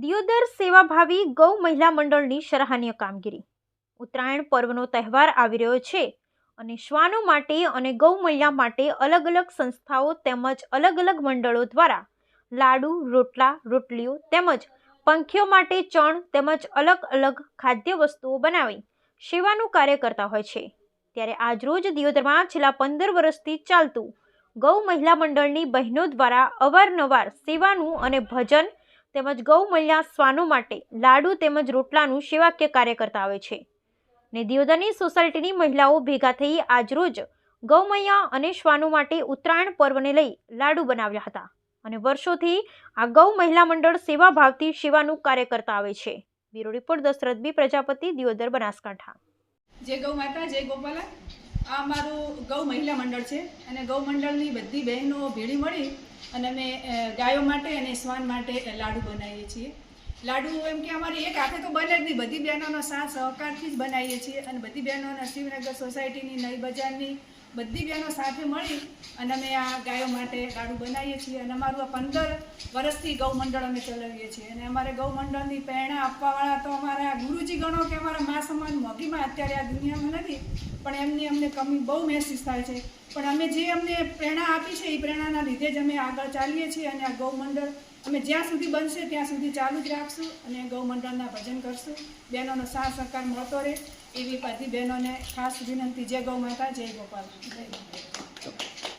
દિયોદર સેવાભાવી ગૌ મહિલા મંડળની સરાહનીય કામગીરી। ઉત્તરાયણ પર્વનો તહેવાર આવી રહ્યો છે અને શ્વાનો માટે અને ગૌ મહિલા માટે અલગ અલગ સંસ્થાઓ તેમજ અલગ અલગ મંડળો દ્વારા લાડુ, રોટલા, રોટલીઓ તેમજ પંખીઓ માટે ચણ તેમજ અલગ અલગ ખાદ્ય વસ્તુઓ બનાવી સેવાનું કાર્ય કરતા હોય છે। ત્યારે આજરોજ દિયોદરમાં છેલ્લા 15 વર્ષથી ચાલતું ગૌ મહિલા મંડળની બહેનો દ્વારા અવારનવાર સેવાનું અને ભજન તેમજ ગૌ મહિલા શ્વાનો માટે લાડુ તેમજ રોટલાનું સેવાકીય કાર્ય કરતા આવે છે ને દિયોદરની સોસાયટીની મહિલાઓ ભેગા થઈ આજરોજ ગૌ મૈયા અને શ્વાનો માટે ઉત્તરાયણ પર્વને લઈ લાડુ બનાવ્યા હતા અને વર્ષોથી આ ગૌ મહિલા મંડળ સેવાભાવથી સેવાનું કાર્ય કરતા આવે છે। બ્યુરો રિપોર્ટ દશરથ બી પ્રજાપતિ, દિયોદર, બનાસકાંઠા। जय गौ माता, जय गोपाला। आ मारू गौ महिला मंडल है અને ગૌ મંડળની બધી બહેનો ભેળી મળી અને અમે ગાયો માટે અને શ્વાન માટે લાડુ બનાવીએ છીએ। લાડુ એમ કે અમારી એક હાથે તો બને જ નહીં, બધી બહેનોનો સાથ સહકારથી જ બનાવીએ છીએ અને બધી બહેનોના શિવનગર સોસાયટીની, નઈ બજારની બધી બહેનો સાથે મળી અને અમે આ ગાયો માટે લાડુ બનાવીએ છીએ અને અમારું આ 15 વર્ષથી ગૌ મંડળ અમે ચલાવીએ છીએ અને અમારે ગૌ મંડળની પ્રેરણા આપવાવાળા તો અમારા ગુરુજી ગણો કે અમારા મા સમાન મોગીમાં અત્યારે આ દુનિયામાં નથી, પણ એમની અમને કમી બહુ મહેસૂસ થાય છે। પણ અમે જે અમને પ્રેરણા આપી છે એ પ્રેરણાના લીધે જ અમે આગળ ચાલીએ છીએ અને આ ગૌ મંડળ અમે જ્યાં સુધી બનશે ત્યાં સુધી ચાલુ જ રાખશું અને ગૌ મંડળના ભજન કરશું। બહેનોનો સાથ સહકાર મળતો રહે એવી બધી બહેનોને ખાસ વિનંતી। જય ગૌ માતા, જય ગોપાલ, જય ગોપાલ।